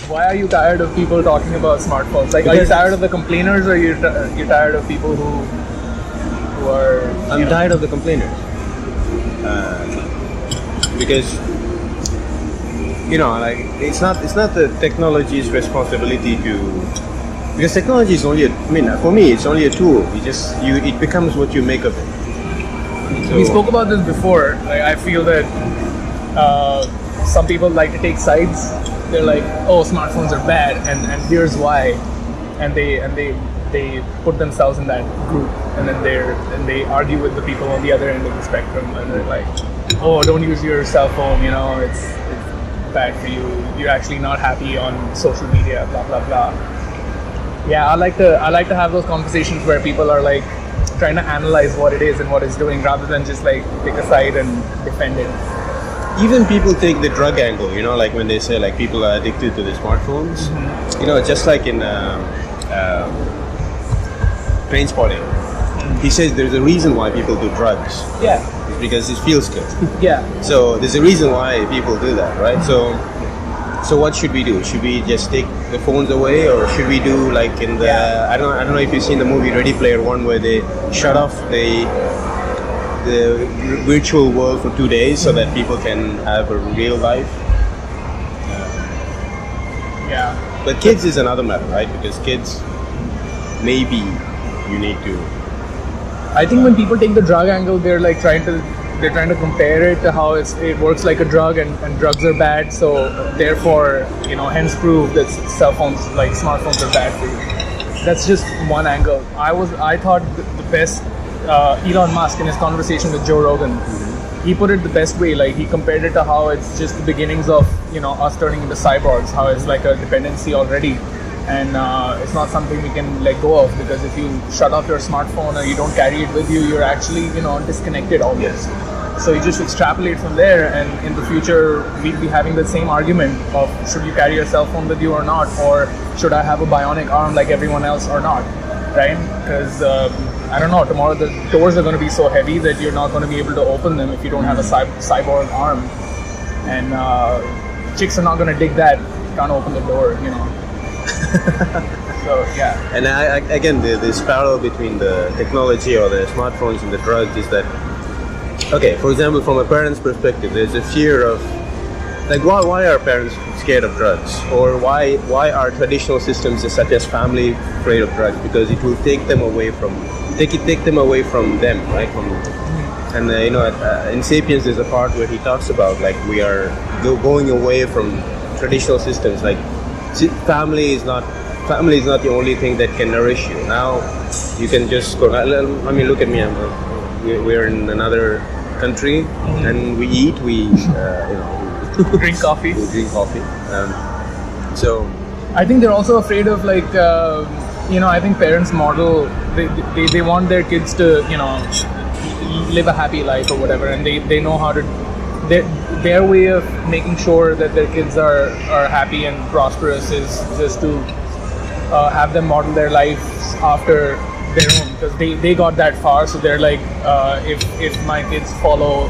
Why are you tired of people talking about smartphones? Like, are you tired of the complainers, or you're tired of people who are? I'm tired of the complainers. Because like it's not the technology's responsibility because technology is only for me it's only a tool. It becomes what you make of it. So, we spoke about this before. Like, I feel that some people like to take sides. They're like, oh, smartphones are bad, and here's why, and they put themselves in that group, and then they argue with the people on the other end of the spectrum, and they're like, oh, don't use your cell phone, it's bad for you, you're actually not happy on social media, blah blah blah. Yeah, I like to have those conversations where people are like trying to analyze what it is and what it's doing, rather than just like pick a side and defend it. Even people take the drug angle, like when they say like people are addicted to the smartphones. Just like in Trainspotting, he says there's a reason why people do drugs. Yeah. It's because it feels good. Yeah. So there's a reason why people do that, right? So what should we do? Should we just take the phones away, or should we do like in the I don't know if you've seen the movie Ready Player One, where they shut off the virtual world for 2 days so that people can have a real life. Yeah. But kids is another matter, right? Because kids, maybe you need to. I think when people take the drug angle, they're trying to compare it to how it works like a drug, and drugs are bad. So therefore, hence prove that cell phones, like smartphones, are bad for you. That's just one angle. I thought the best. Elon Musk, in his conversation with Joe Rogan, he put it the best way. Like, he compared it to how it's just the beginnings of us turning into cyborgs. How it's like a dependency already, and it's not something we can let go of, because if you shut off your smartphone or you don't carry it with you, you're actually disconnected almost. So you just extrapolate from there, and in the future we'd be having the same argument of should you carry your cell phone with you or not, or should I have a bionic arm like everyone else or not, right? Because I don't know, tomorrow the doors are going to be so heavy that you're not going to be able to open them if you don't have a cyborg arm, and chicks are not going to dig that. You can't open the door, So yeah. And again, this parallel between the technology or the smartphones and the drugs is that, okay, for example, from a parent's perspective, there's a fear of, like, why are parents scared of drugs? Or why are traditional systems such as family afraid of drugs? Because it will take them away from them, right? And in Sapiens, there's a part where he talks about like we are going away from traditional systems. Like, family is not the only thing that can nourish you. Now you can just go. I mean, look at me. We're in another country, and we eat. Drink coffee. We drink coffee. So I think they're also afraid of like I think parents model they want their kids to live a happy life or whatever, and they know how to their way of making sure that their kids are happy and prosperous is just to have them model their lives after their own, because they got that far. So they're like, if my kids follow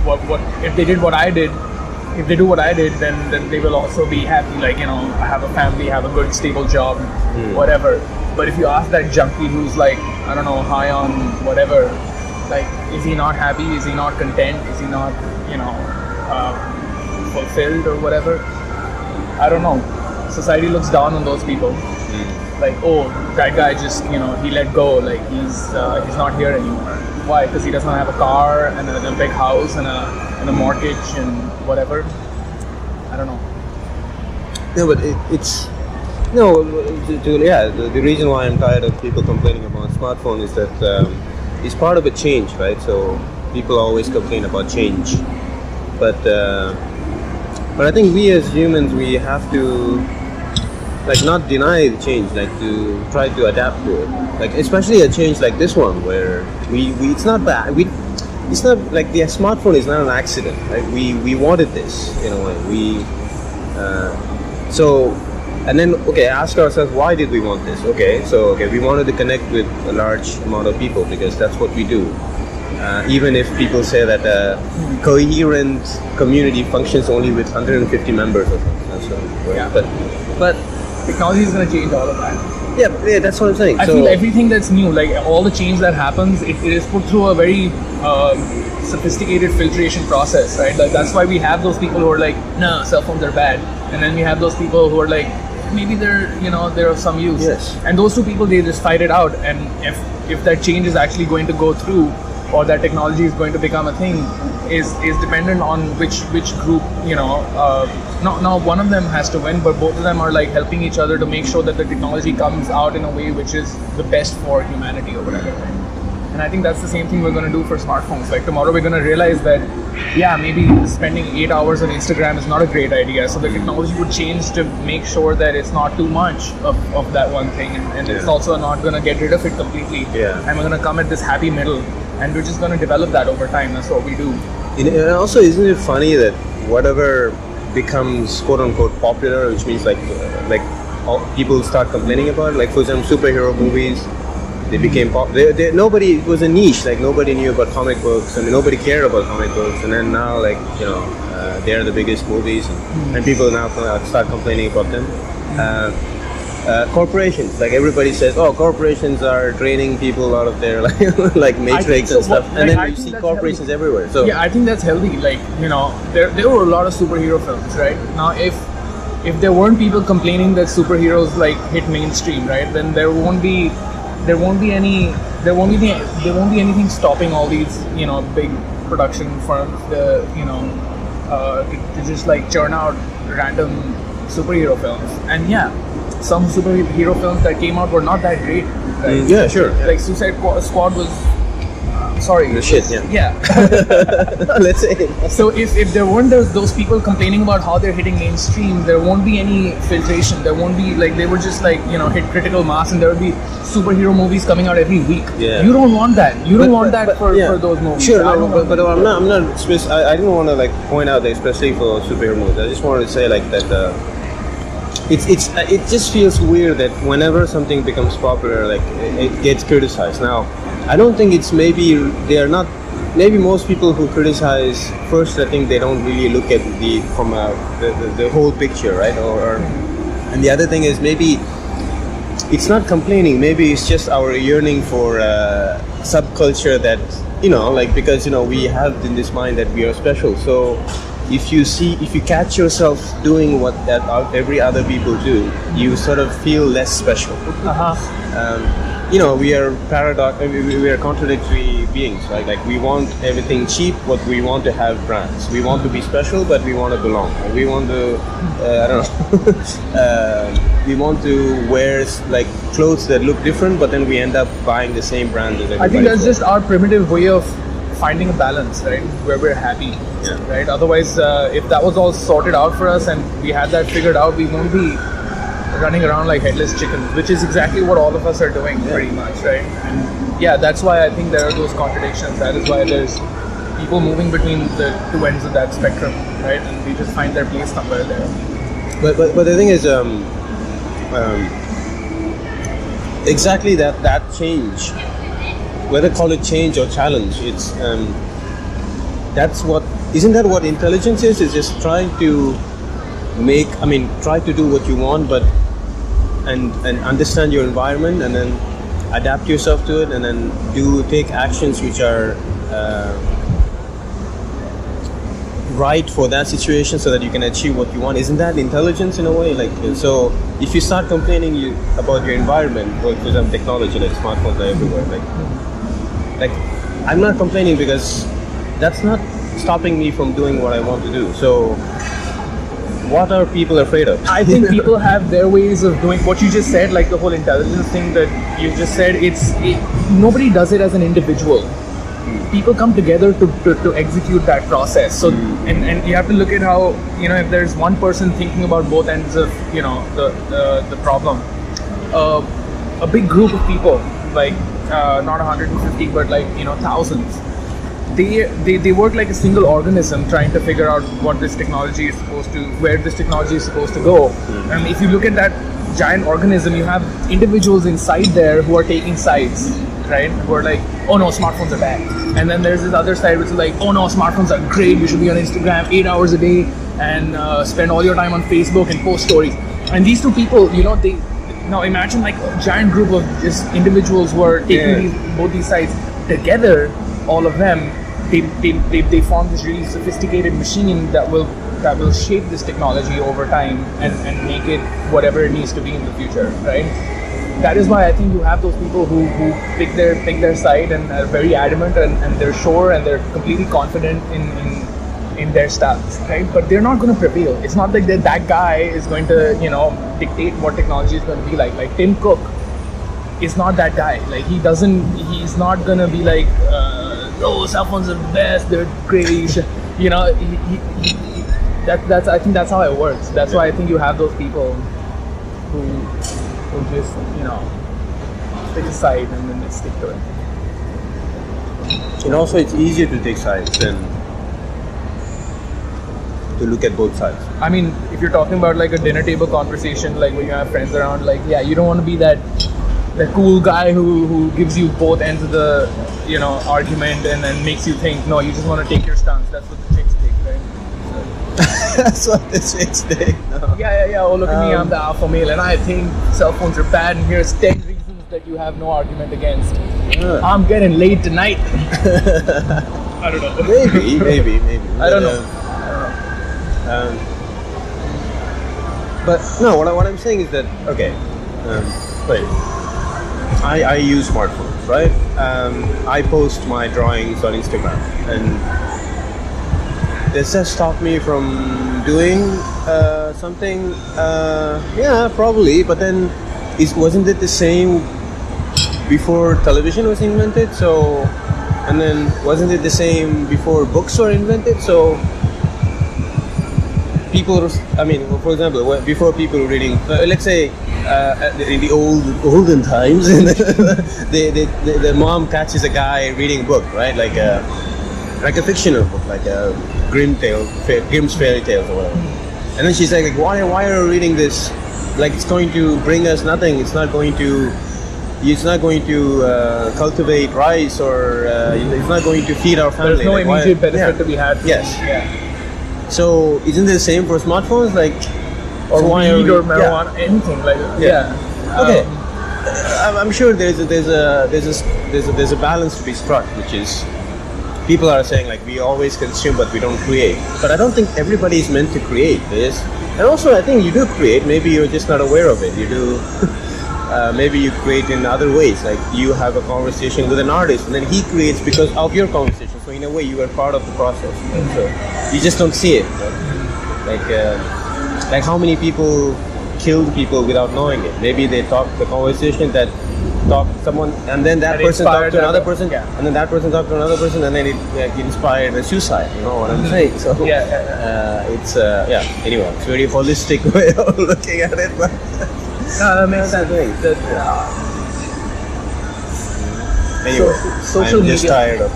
what if they did what I did, if they do what I did, then they will also be happy, like have a family, have a good stable job, whatever. But if you ask that junkie who's like, I don't know, high on whatever, like, is he not happy? Is he not content? Is he not fulfilled or whatever? I don't know. Society looks down on those people. Like, oh, that guy just he let go, like he's not here anymore. Why? Because he doesn't have a car and a big house and a mortgage and whatever. I don't know. No, but the reason why I'm tired of people complaining about smartphone is that it's part of a change, right? So people always complain about change, but I think we as humans, we have to like not deny the change, like to try to adapt to it. Like especially a change like this one, where we it's not bad. It's not like the smartphone is not an accident. Like we wanted this in a way. And then ask ourselves, why did we want this? We wanted to connect with a large amount of people because that's what we do. Even if people say that a coherent community functions only with 150 members or something. So, Yeah. but Technology is going to change all of that. yeah, that's what I'm saying. I feel everything that's new, like all the change that happens, it is put through a very sophisticated filtration process, right? Like that's why we have those people who are like, no, cell phones are bad, and then we have those people who are like, maybe they're of some use. Yes. And those two people, they just fight it out, and if that change is actually going to go through, or that technology is going to become a thing, is dependent on which group, not one of them has to win, but both of them are like helping each other to make sure that the technology comes out in a way which is the best for humanity or whatever. And I think that's the same thing we're going to do for smartphones. Like tomorrow we're going to realize that, yeah, maybe spending 8 hours on Instagram is not a great idea. So the technology would change to make sure that it's not too much of that one thing. And it's also not going to get rid of it completely. Yeah. And we're going to come at this happy middle. And we're just going to develop that over time. That's what we do. And also, isn't it funny that whatever becomes quote unquote popular, which means like all people start complaining about it. Like for example, superhero movies, they became pop. Nobody, it was a niche. Like nobody knew about comic books. I mean, nobody cared about comic books. And then now, like they're the biggest movies, and people now start complaining about them. Corporations, like everybody says, oh, corporations are draining people out of their like matrix and stuff, and then you see corporations everywhere. So yeah, I think that's healthy. Like there were a lot of superhero films, right? Now, if there weren't people complaining that superheroes like hit mainstream, right, then there won't be anything stopping all these big production firms to just like churn out random superhero films. And yeah, some superhero films that came out were not that great, right? Yeah, sure. Like Suicide Squad was the shit. Yeah. Let's say. So if there weren't those people complaining about how they're hitting mainstream, there won't be any filtration. There won't be like, they would just like hit critical mass, and there would be superhero movies coming out every week. Yeah. You don't want that. You don't want that for those movies. Sure, but I'm not. I didn't want to like point out that especially for superhero movies. I just wanted to say like that. It just feels weird that whenever something becomes popular, like it gets criticized. Now, I don't think it's maybe most people who criticize first, I think they don't really look at the whole picture, right? And the other thing is maybe it's not complaining. Maybe it's just our yearning for subculture that because we have in this mind that we are special. So if you catch yourself doing what every other people do, you sort of feel less special. We are we are contradictory beings, right? Like we want everything cheap, but we want to have brands. We want to be special, but we want to belong. And we want to, we want to wear like clothes that look different, but then we end up buying the same brand as everybody. I think that's just our primitive way of finding a balance, right? Where we're happy, right? Otherwise, if that was all sorted out for us and we had that figured out, we won't be running around like headless chickens, which is exactly what all of us are doing pretty much, right? And yeah, that's why I think there are those contradictions. That is why there's people moving between the two ends of that spectrum, right? And they just find their place somewhere there. But the thing is, exactly that change, whether call it change or challenge, it's isn't that what intelligence is? It's just trying to try to do what you want, but and understand your environment, and then adapt yourself to it, and then take actions which are right for that situation, so that you can achieve what you want. Isn't that intelligence in a way? Like, so if you start complaining about your environment, or for example technology, like smartphones are everywhere, like I'm not complaining because that's not stopping me from doing what I want to do. So what are people afraid of? I think people have their ways of doing what you just said, like the whole intelligence thing that you just said. Nobody does it as an individual. People come together to execute that process. So and you have to look at how if there's one person thinking about both ends of the problem, a big group of people, like not 150 but like thousands, they work like a single organism trying to figure out where this technology is supposed to go. And if you look at that giant organism, you have individuals inside there who are taking sides, right? Who are like, oh no, smartphones are bad. And then there's this other side which is like, oh no, smartphones are great, you should be on Instagram 8 hours a day. and spend all your time on Facebook and post stories. And these two people, they now imagine like a giant group of just individuals who are taking both these sides together. All of them, they form this really sophisticated machine that will shape this technology over time and make it whatever it needs to be in the future, right? That is why I think you have those people who pick their side and are very adamant and they're sure and they're completely confident in their stance, right? But they're not going to prevail. It's not like that guy is going to dictate what technology is going to be like. Like Tim Cook is not that guy. Like he's not going to be like, cell phones are the best, they're great. That's I think that's how it works. That's why I think you have those people who just take a side and then they stick to it. And also, it's easier to take sides than to look at both sides. I mean, if you're talking about like a dinner table conversation, like when you have friends around, like you don't want to be that cool guy who gives you both ends of the argument and then makes you think. No, you just want to take your stance. That's what the chicks take, right? That's what the chicks take. No. Yeah. Oh, look at me, I'm the alpha male, and I think cell phones are bad. And here's 10 reasons that you have no argument against. I'm getting laid tonight. I don't know. Maybe. I don't know. But no, what I'm saying is that I use smartphones, right? I post my drawings on Instagram, and does that stop me from doing something? Yeah, probably. But then, wasn't it the same before television was invented? So, and then wasn't it the same before books were invented? So, people. I mean, for example, before people were reading, let's say. In the olden times, the mom catches a guy reading a book, right? Like a fictional book, like a Grimm's fairy tales or whatever. And then she's like, why are you reading this? Like, it's going to bring us nothing. It's not going to cultivate rice, or it's not going to feed our family. There's no immediate benefit to be had. Yes. Yeah. So isn't it the same for smartphones? Like. Or weed or marijuana, anything like that. Yeah. Okay. I'm sure there's a balance to be struck, which is people are saying like we always consume but we don't create. But I don't think everybody is meant to create this. And also I think you do create. Maybe you're just not aware of it. You do. Maybe you create in other ways. Like you have a conversation with an artist, and then he creates because of your conversation. So in a way, you are part of the process. Right? So you just don't see it. Right? Like how many people killed people without knowing it? Maybe they talked the conversation that talked someone, and then that person talked to another person, and then that person talked to another person, and then it inspired a suicide. You know what I'm saying? So it's Anyway, it's a very holistic way of looking at it, but that makes sense. Anyway, social I'm just media.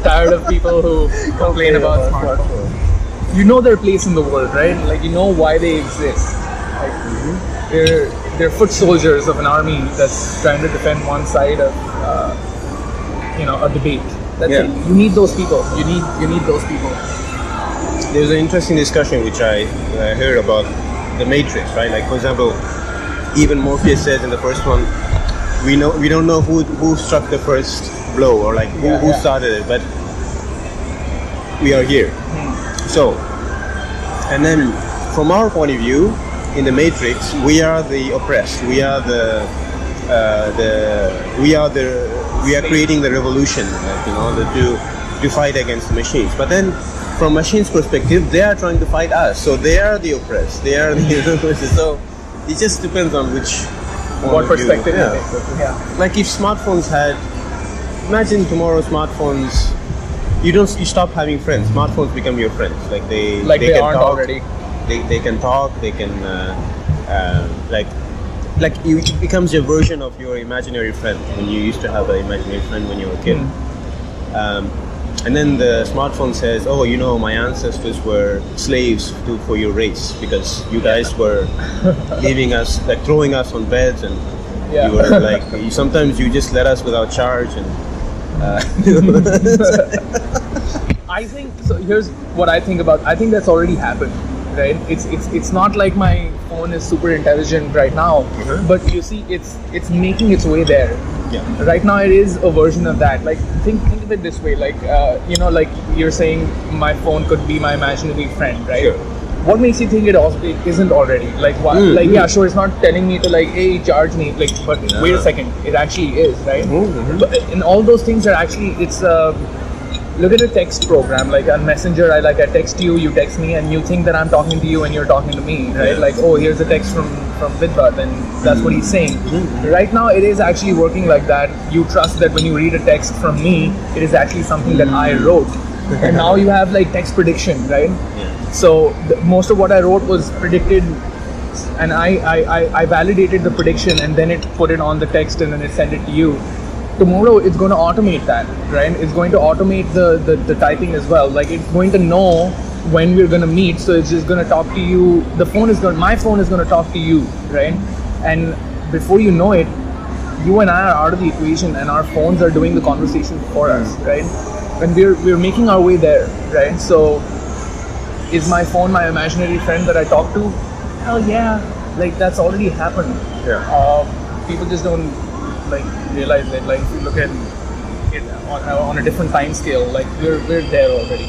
Tired of people who complain about smartphones. You know their place in the world, right? Like you know why they exist. Like they're foot soldiers of an army that's trying to defend one side of a debate. That's it. You need those people. You need those people. There's an interesting discussion which I heard about the Matrix, right? Like for example, even Morpheus says in the first one, we don't know who struck the first blow or like who started it, but we are here. So, and then from our point of view, in the Matrix, we are the oppressed. We are we are creating the revolution, like, to fight against the machines. But then, from machines' perspective, they are trying to fight us. So they are the oppressed. They are the so it just depends on what perspective. Like if smartphones had, imagine tomorrow smartphones. You stop having friends. Smartphones become your friends. Like they can aren't talk already. They can talk. They can it becomes a version of your imaginary friend when you used to have an imaginary friend when you were a kid. And then the smartphone says, "Oh, my ancestors were slaves for your race because you guys were leaving us, like throwing us on beds, and you were like sometimes you just let us without charge and." I think so. Here's what I think about. I think that's already happened, right? It's not like my phone is super intelligent right now, but you see, it's making its way there. Yeah. Right now, it is a version of that. Like think of it this way. Like like you're saying, my phone could be my imaginary friend, right? Sure. What makes you think it isn't already? Like why? Yeah, sure, it's not telling me to like, hey, charge me. Like, but wait a second, it actually is, right? But in all those things are actually it's. Look at a text program like on Messenger. I text you, you text me, and you think that I'm talking to you and you're talking to me, right? Like, oh, here's a text from Vidhvat, and that's what he's saying. Right now, it is actually working like that. You trust that when you read a text from me, it is actually something that I wrote, and now you have like text prediction, right? So most of what I wrote was predicted, and I validated the prediction, and then it put it on the text, and then it sent it to you. Tomorrow it's going to automate that, right? It's going to automate the typing as well. Like it's going to know when we're going to meet, so it's just going to talk to you. My phone is going to talk to you, right? And before you know it, you and I are out of the equation, and our phones are doing the conversation for us, right? And we're making our way there, right? So is my phone my imaginary friend that I talk to? Hell yeah, like that's already happened. People just don't like realize it. Like if you look at it on a different time scale, like we're there already.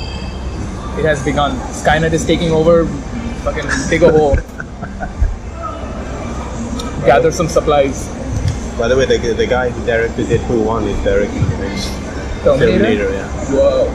It has begun. Skynet is taking over. Fucking dig a hole. Gather some supplies. By the way, the guy who directed Deadpool 1 is directing the next Terminator. Yeah. Whoa.